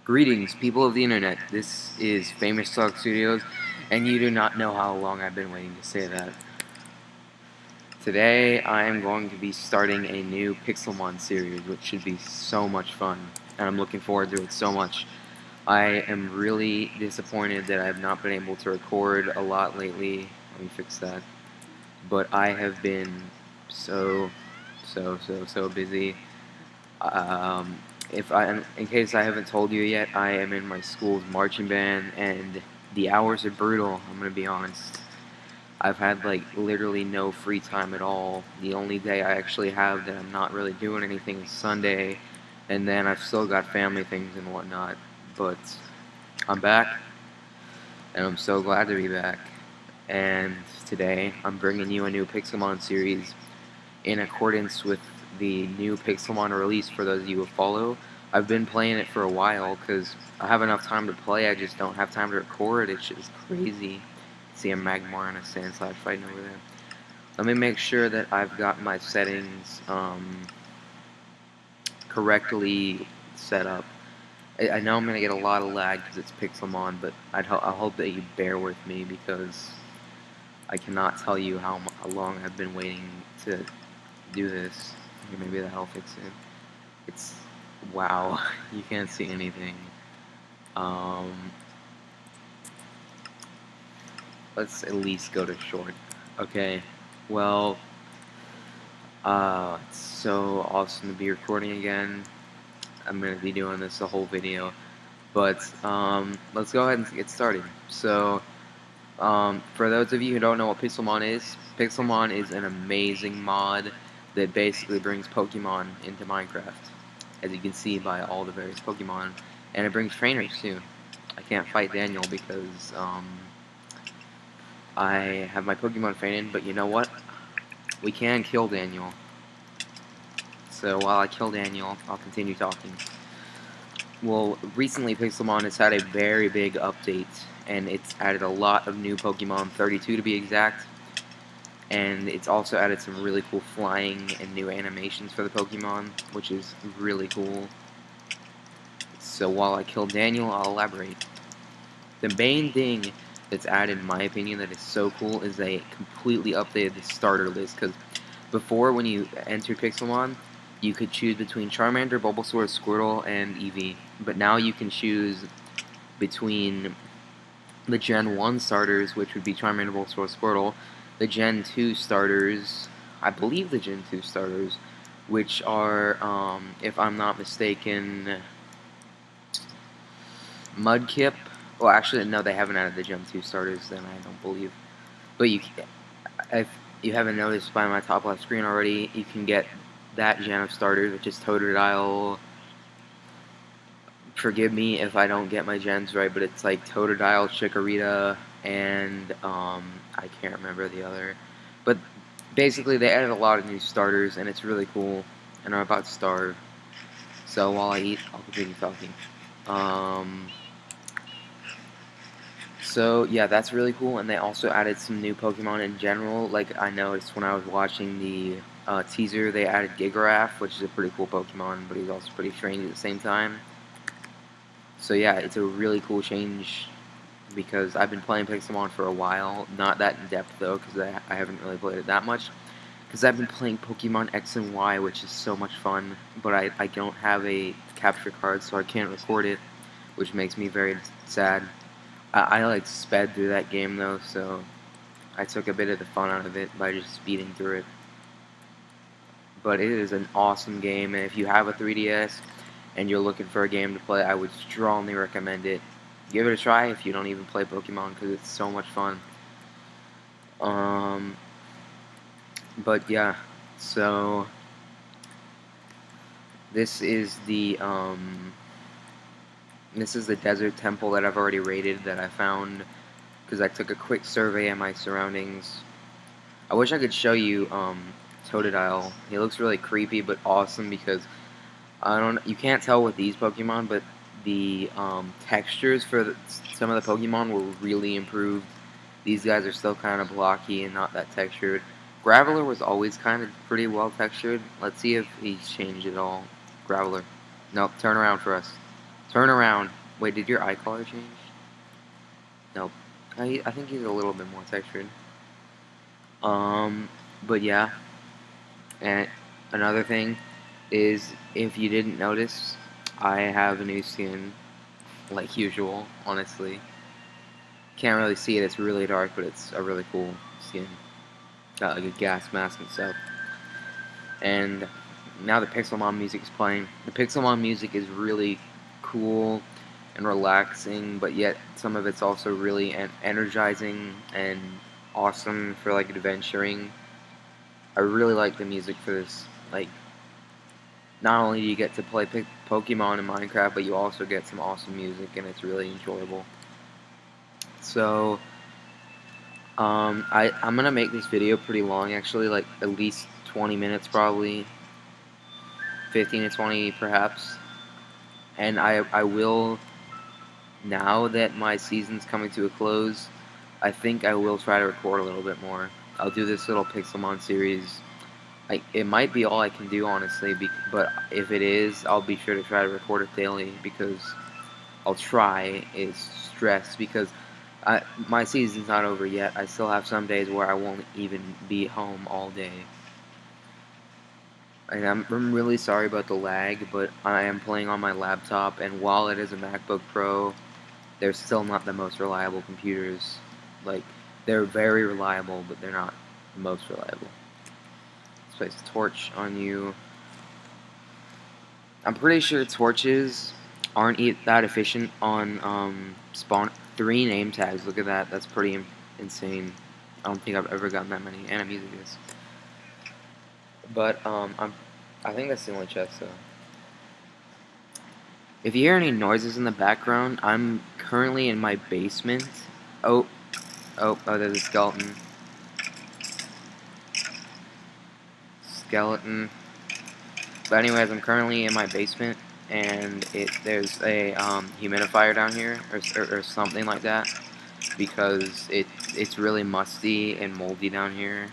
Greetings, people of the internet. This is Famous Talk Studios, and you do not know how long I've been waiting to say that. Today, I am going to be starting a new Pixelmon series, which should be so much fun, and I'm looking forward to it so much. I am really disappointed that I have not been able to record a lot lately. Let me fix that. But I have been so busy. Um, in case I haven't told you yet, I am in my school's marching band, and the hours are brutal. I'm gonna be honest. I've had like literally no free time at all. The only day I actually have that I'm not really doing anything is Sunday, and then I've still got family things and whatnot. But I'm back, and I'm so glad to be back. And today I'm bringing you a new Pixelmon series in accordance with the new Pixelmon release. For those of you who follow, I've been playing it for a while because I have enough time to play, I just don't have time to record. It's just crazy. See a Magmar and a Sandslide fighting over there. Let me make sure that I've got my settings correctly set up. I know I'm going to get a lot of lag because it's Pixelmon, but I hope that you bear with me because I cannot tell you how long I've been waiting to do this. Okay, maybe that'll fix it. It's wow, you can't see anything. Let's at least go to short. Okay, well, it's so awesome to be recording again. I'm gonna be doing this the whole video, but let's go ahead and get started. So, for those of you who don't know what Pixelmon is an amazing mod that basically brings Pokemon into Minecraft, as you can see by all the various Pokemon, and it brings trainers too. I can't fight Daniel because I have my Pokemon fainted, but you know what? We can kill Daniel. So while I kill Daniel, I'll continue talking. Well, recently Pixelmon has had a very big update, and it's added a lot of new Pokemon, 32 to be exact, and it's also added some really cool flying and new animations for the Pokemon, which is really cool. So while I kill Daniel, I'll elaborate. The main thing that's added, in my opinion, that is so cool is they completely updated the starter list, because before, when you entered Pixelmon, you could choose between Charmander, Bulbasaur, Squirtle, and Eevee, but now you can choose between the Gen 1 starters, which would be Charmander, Bulbasaur, Squirtle, the Gen 2 starters, I believe the Gen 2 starters, which are, if I'm not mistaken, Mudkip. Well, actually, no, they haven't added the Gen 2 starters, then I don't believe. But if you haven't noticed by my top left screen already, you can get that gen of starters, which is Totodile. Forgive me if I don't get my gens right, but it's like Totodile, Chikorita, and I can't remember the other. But basically, they added a lot of new starters, and it's really cool. And I'm about to starve, so while I eat, I'll continue talking. So yeah, that's really cool, and they also added some new Pokemon in general. Like I noticed when I was watching the teaser, they added Gigaraph, which is a pretty cool Pokemon, but he's also pretty strange at the same time. So yeah, it's a really cool change because I've been playing Pixelmon for a while, not that in depth though, because I haven't really played it that much. Because I've been playing Pokemon X and Y, which is so much fun, but I don't have a capture card, so I can't record it, which makes me very sad. I like sped through that game though, so I took a bit of the fun out of it by just speeding through it. But it is an awesome game, and if you have a 3DS and you're looking for a game to play, I would strongly recommend it. Give it a try if you don't even play Pokemon, because it's so much fun. But yeah, so this is the desert temple that I've already raided, that I found because I took a quick survey of my surroundings. I wish I could show you Totodile. He looks really creepy but awesome because you can't tell with these Pokemon, but the textures for some of the Pokemon were really improved. These guys are still kind of blocky and not that textured. Graveler was always kind of pretty well textured. Let's see if he's changed at all. Graveler. Nope, turn around for us. Turn around. Wait, did your eye color change? Nope. I think he's a little bit more textured. But yeah. And another thing is, if you didn't notice, I have a new skin, like usual, honestly. Can't really see it, it's really dark, but it's a really cool skin. Got like a gas mask and stuff. And now the Pixelmon music is playing. The Pixelmon music is really cool and relaxing, but yet some of it's also really energizing and awesome for like adventuring. I really like the music for this. Like, not only do you get to play Pokemon in Minecraft, but you also get some awesome music, and it's really enjoyable. So, I'm gonna make this video pretty long, actually, like at least 20 minutes, probably 15 to 20, perhaps. And I will, now that my season's coming to a close, I think I will try to record a little bit more. I'll do this little Pixelmon series. Like, it might be all I can do, honestly, but if it is, I'll be sure to try to record it daily, because I'll try is stress, because my season's not over yet. I still have some days where I won't even be home all day. And I'm really sorry about the lag, but I am playing on my laptop, and while it is a MacBook Pro, they're still not the most reliable computers. Like, they're very reliable, but they're not the most reliable. Let's place a torch on you. I'm pretty sure torches aren't that efficient on spawn. 3 name tags. Look at that. That's pretty insane. I don't think I've ever gotten that many. And music is. But I think that's the only chest though. If you hear any noises in the background, I'm currently in my basement. Oh, there's a skeleton. But anyways, I'm currently in my basement, and there's a humidifier down here, or something like that, because it's really musty and moldy down here.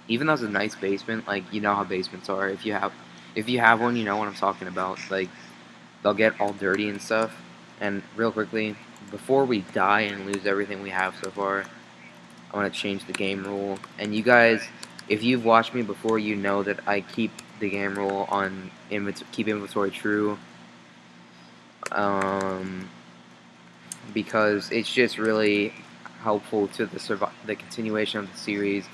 Even though it's a nice basement, like, you know how basements are. If you have one, you know what I'm talking about. Like, they'll get all dirty and stuff. And real quickly, before we die and lose everything we have so far, I want to change the game rule. And you guys, if you've watched me before, you know that I keep the game rule on keep inventory true, because it's just really helpful to the continuation of the series.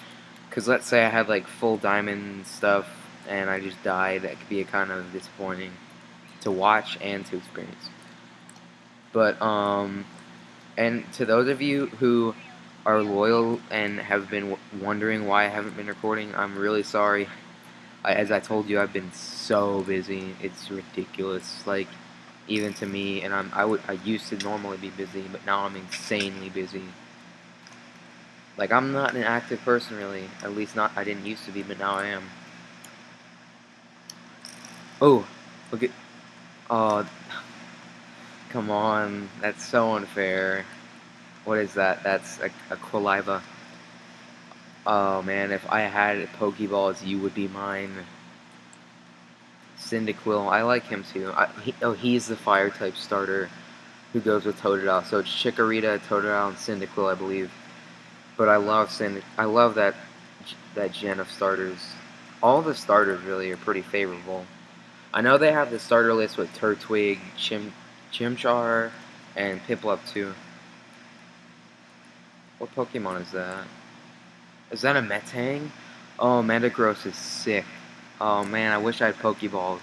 Because let's say I had like full diamond stuff and I just died, that could be kind of disappointing to watch and to experience. But and to those of you who are loyal and have been wondering why I haven't been recording, I'm really sorry. As I told you, I've been so busy. It's ridiculous. Like, even to me, and I used to normally be busy, but now I'm insanely busy. Like, I'm not an active person, really. At least not, I didn't used to be, but now I am. Oh, look at, oh, come on, that's so unfair. What is that? That's a Quiliva. Oh man, if I had Pokeballs, you would be mine. Cyndaquil, I like him too. He's the fire type starter who goes with Totodile. So it's Chikorita, Totodile, and Cyndaquil, I believe. But I love that gen of starters. All the starters really are pretty favorable. I know they have the starter list with Turtwig, Chimchar, and Piplup too. What Pokemon is that? Is that a Metang? Oh, Metagross is sick. Oh man, I wish I had Pokeballs.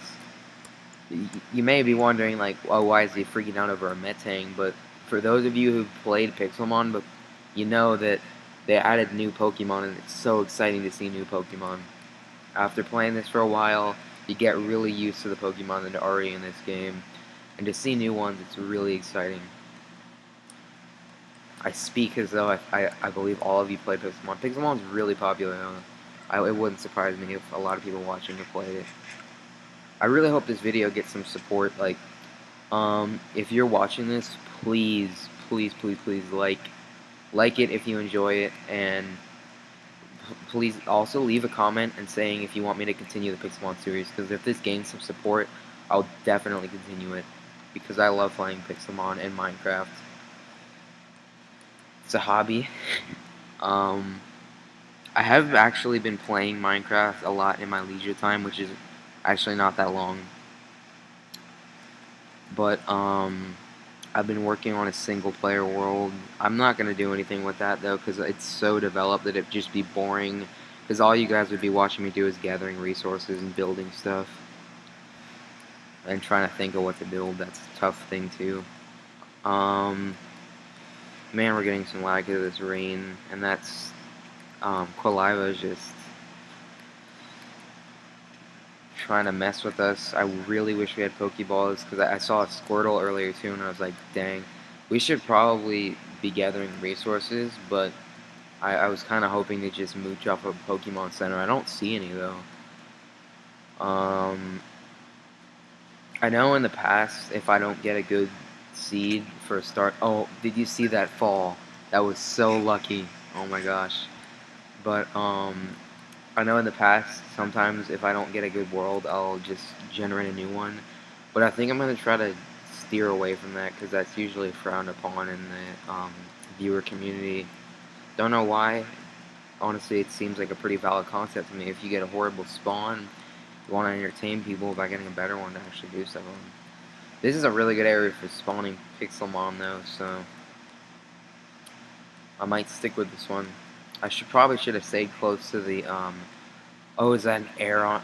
You may be wondering, like, oh, why is he freaking out over a Metang? But for those of you who've played Pixelmon, but you know that they added new Pokemon, and it's so exciting to see new Pokemon. After playing this for a while, you get really used to the Pokemon that are already in this game, and to see new ones, it's really exciting. I speak as though I believe all of you play Pixelmon. Pixelmon's really popular now. It wouldn't surprise me if a lot of people watching have played it. I really hope this video gets some support. Like, if you're watching this, please like it if you enjoy it, and please also leave a comment and saying if you want me to continue the Pixelmon series, because if this gains some support, I'll definitely continue it. because I love playing Pixelmon and Minecraft. It's a hobby. um, I have actually been playing Minecraft a lot in my leisure time, which is actually not that long. But I've been working on a single player world. I'm not gonna do anything with that though, because it's so developed that it'd just be boring. Because all you guys would be watching me do is gathering resources and building stuff, and trying to think of what to build. That's a tough thing too. Um, Man, we're getting some lag of this rain, and that's Qualiva is just trying to mess with us. I really wish we had Pokeballs, because I saw a Squirtle earlier too, and I was like, dang, we should probably be gathering resources, but I was kind of hoping to just mooch off a Pokemon Center. I don't see any though. I know in the past, if I don't get a good seed for a start. Oh, did you see that fall? That was so lucky. Oh my gosh. But I know in the past, sometimes if I don't get a good world, I'll just generate a new one. But I think I'm going to try to steer away from that, because that's usually frowned upon in the viewer community. Don't know why. Honestly, it seems like a pretty valid concept to me. If you get a horrible spawn, you want to entertain people by getting a better one to actually do stuff on. This is a really good area for spawning Pixelmon though, so I might stick with this one. I probably should have stayed close to the oh, is that an Aeron?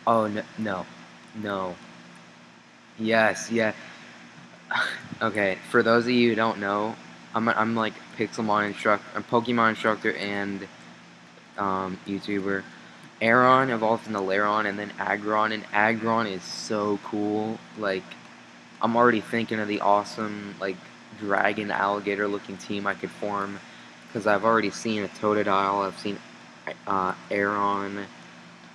Oh, no. Yes, yeah. Okay, for those of you who don't know, I'm like I'm Pokemon instructor and YouTuber. Aeron evolved into Lairon and then Aggron, and Aggron is so cool. Like, I'm already thinking of the awesome, like, dragon alligator looking team I could form, because I've already seen a Totodile, I've seen Aeron.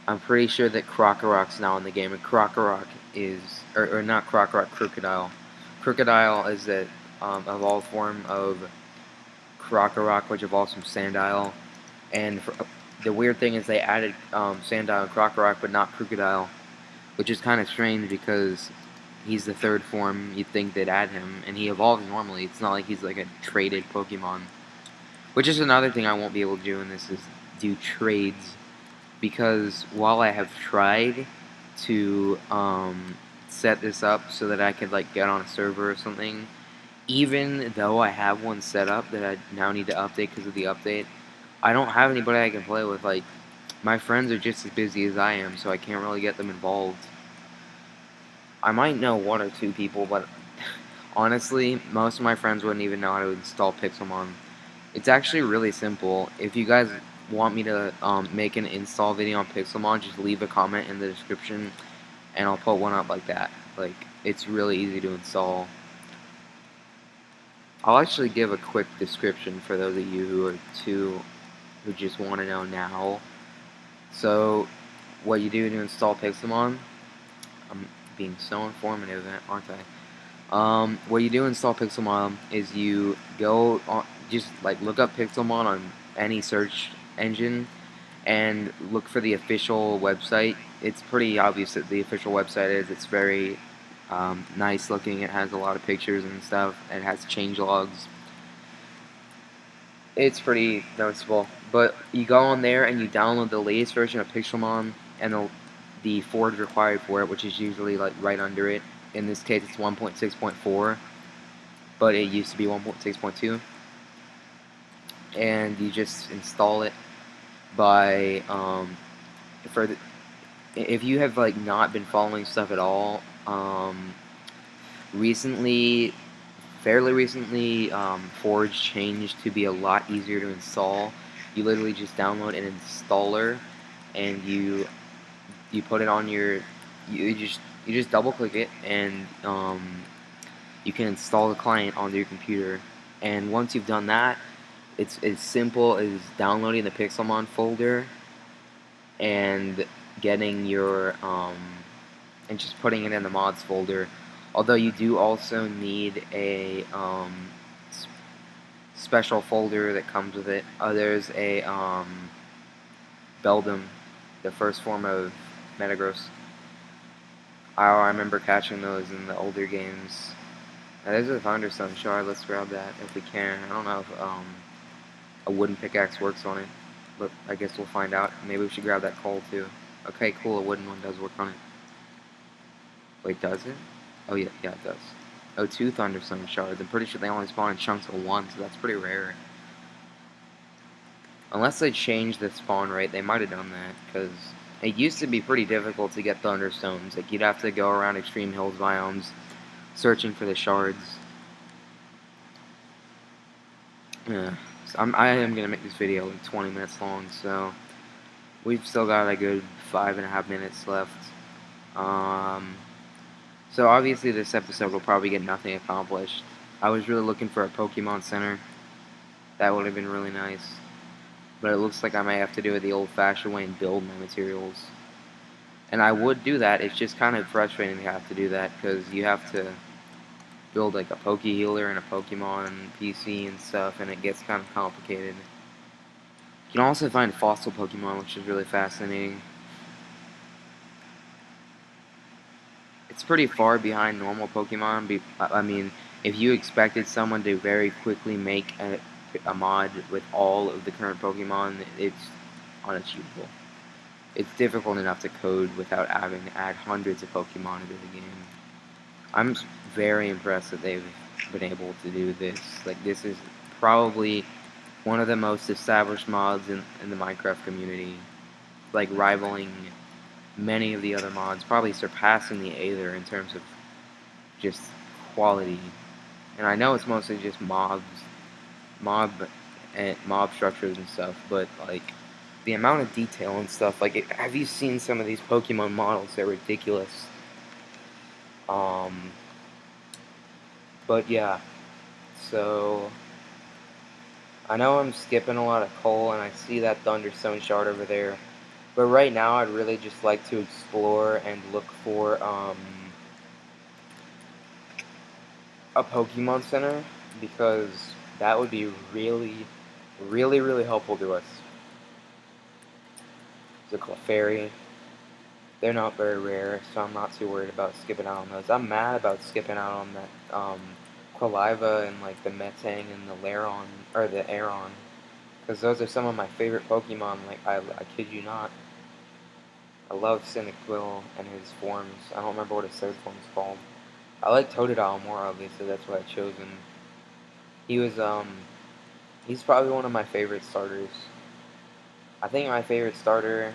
I'm pretty sure that Krokorok's now in the game, and Krokorok is, or not Krokorok, Crocodile. Crocodile is the evolved form of Krokorok, which evolves from Sandile. And the weird thing is they added Sandile and Krokorok, but not Crocodile, which is kind of strange because he's the third form. You'd think they'd add him, and he evolves normally. It's not like he's like a traded Pokemon. Which is another thing I won't be able to do in this, is do trades. Because while I have tried to set this up so that I could like get on a server or something, even though I have one set up that I now need to update because of the update, I don't have anybody I can play with. Like, my friends are just as busy as I am, so I can't really get them involved. I might know one or two people, but honestly, most of my friends wouldn't even know how to install Pixelmon. It's actually really simple. If you guys want me to make an install video on Pixelmon, just leave a comment in the description, and I'll put one up like that. Like, it's really easy to install. I'll actually give a quick description for those of you who just want to know now. So, what you do to install Pixelmon, I'm being so informative, aren't I? What you do to install Pixelmon is you go on, just like look up Pixelmon on any search engine and look for the official website. It's pretty obvious that the official website is. It's very nice looking. It has a lot of pictures and stuff. It has change logs. It's pretty noticeable. But you go on there and you download the latest version of Pixelmon and the forge required for it, which is usually like right under it. In this case, it's 1.6.4, but it used to be 1.6.2. And you just install it by if you have like not been following stuff at all, fairly recently, Forge changed to be a lot easier to install. You literally just download an installer, and you put it on your, you just double click it, and you can install the client onto your computer. And once you've done that, it's as simple as downloading the Pixelmon folder and getting your and just putting it in the mods folder. Although you do also need a special folder that comes with it. There's a Beldum, the first form of Metagross. I remember catching those in the older games. There's a Thunderstone shard. Let's grab that if we can. I don't know if a wooden pickaxe works on it, but I guess we'll find out. Maybe we should grab that coal too. Okay, cool. A wooden one does work on it. Wait, does it? Oh yeah, yeah it does. Oh, 2 Thunderstone shards. I'm pretty sure they only spawn in chunks of 1, so that's pretty rare. Unless they changed the spawn rate, they might have done that, because it used to be pretty difficult to get Thunderstones. Like, you'd have to go around extreme hills biomes searching for the shards. Yeah. So I am going to make this video like 20 minutes long, so we've still got a good 5.5 minutes left. So obviously this episode will probably get nothing accomplished. I was really looking for a Pokemon Center. That would have been really nice. But it looks like I might have to do it the old-fashioned way and build my materials. And I would do that. It's just kind of frustrating to have to do that because you have to build like a Poke Healer and a Pokemon PC and stuff, and it gets kind of complicated. You can also find fossil Pokemon, which is really fascinating. It's pretty far behind normal Pokemon. I mean, if you expected someone to very quickly make a mod with all of the current Pokemon, it's unachievable. It's difficult enough to code without having to add hundreds of Pokemon into the game. I'm very impressed that they've been able to do this. Like, this is probably one of the most established mods in the Minecraft community. Like, rivaling many of the other mods, probably surpassing the Aether in terms of just quality. And I know it's mostly just mob structures and stuff, but like the amount of detail and stuff. Like, have you seen some of these Pokemon models? They're ridiculous. But yeah, so I know I'm skipping a lot of coal, and I see that Thunderstone shard over there. But right now, I'd really just like to explore and look for a Pokemon Center, because that would be really, really, really helpful to us. The Clefairy, they're not very rare, so I'm not too worried about skipping out on those. I'm mad about skipping out on that Quiliva and like the Metang and the Laron, or the Aeron, because those are some of my favorite Pokemon. Like, I kid you not. I love Cyndaquil and his forms. I don't remember what his third form is called. I like Totodile more, obviously. That's why I chose him. He's probably one of my favorite starters. I think my favorite starter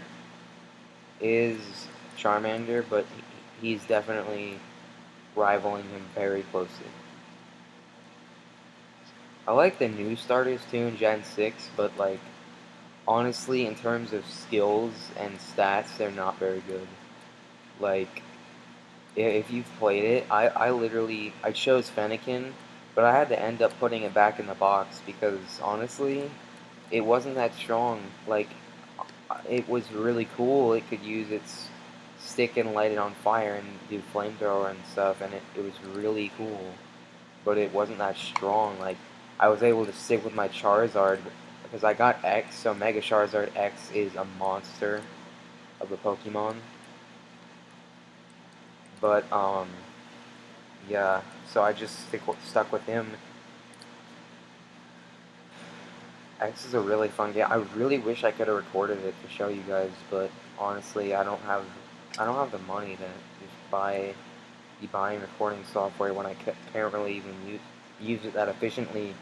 is Charmander, but he's definitely rivaling him very closely. I like the new starters too in Gen 6, but like, honestly, in terms of skills and stats, they're not very good. Like, if you've played it, I chose Fennekin, but I had to end up putting it back in the box because honestly, it wasn't that strong. Like, it was really cool. It could use its stick and light it on fire and do flamethrower and stuff, and it was really cool. But it wasn't that strong. Like, I was able to stick with my Charizard because I got X, so Mega Charizard X is a monster of a Pokemon. But, yeah, so I just stuck with him. X is a really fun game. I really wish I could have recorded it to show you guys, but honestly, I don't have the money to just be buying recording software when I can't really even use it that efficiently.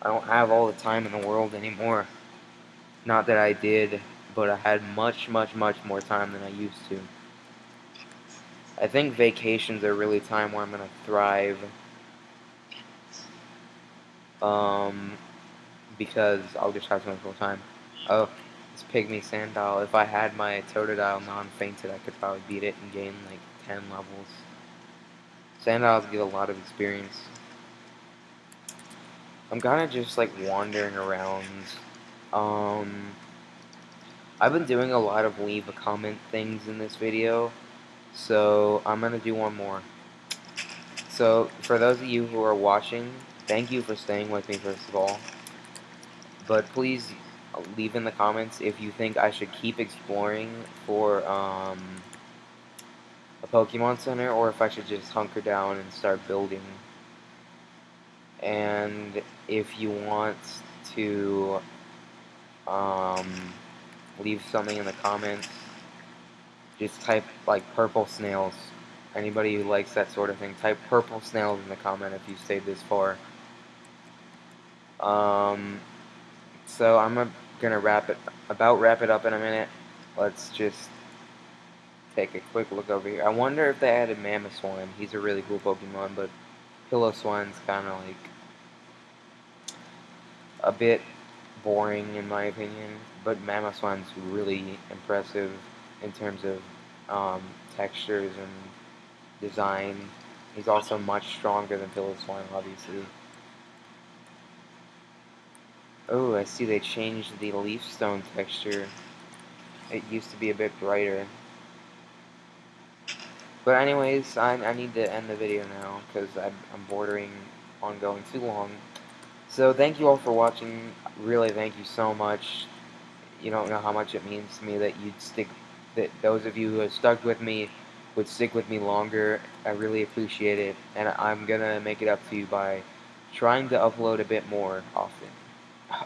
I don't have all the time in the world anymore. Not that I did, but I had much, much, much more time than I used to. I think vacations are really time where I'm gonna thrive. Because I'll just have so much more time. Oh, it's Pygmy Sandile. If I had my Totodile non-fainted, I could probably beat it and gain like 10 levels. Sandiles get a lot of experience. I'm kind of just like wandering around. I've been doing a lot of leave a comment things in this video, so I'm gonna do one more. So for those of you who are watching, thank you for staying with me first of all. But please leave in the comments if you think I should keep exploring for a Pokemon Center or if I should just hunker down and start building. And if you want to leave something in the comments, just type like purple snails. Anybody who likes that sort of thing, type purple snails in the comment if you stayed this far. So I'm gonna wrap it up in a minute. Let's just take a quick look over here. I wonder if they added Mamoswine. He's a really cool Pokemon, but Piloswine's kind of like a bit boring in my opinion. But Mamoswine's really impressive in terms of textures and design. He's also much stronger than Piloswine, obviously. Oh, I see they changed the leaf stone texture. It used to be a bit brighter. But anyways, I need to end the video now because I'm bordering on going too long. So thank you all for watching. Really, thank you so much. You don't know how much it means to me that that those of you who have stuck with me would stick with me longer. I really appreciate it, and I'm gonna make it up to you by trying to upload a bit more often,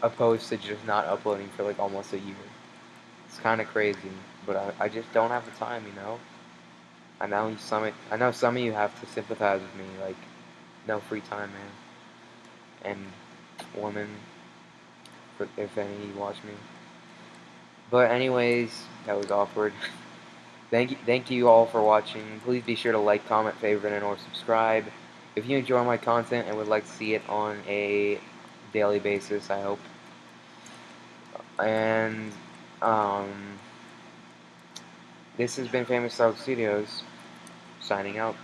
opposed to just not uploading for like almost a year. It's kind of crazy, but I just don't have the time, you know. I know some of you have to sympathize with me, like no free time, man, and women, if any you watch me. But anyways, that was awkward. Thank you all for watching. Please be sure to like, comment, favorite, and or subscribe. If you enjoy my content and would like to see it on a daily basis, I hope. And this has been Famous Dog Studios, signing out.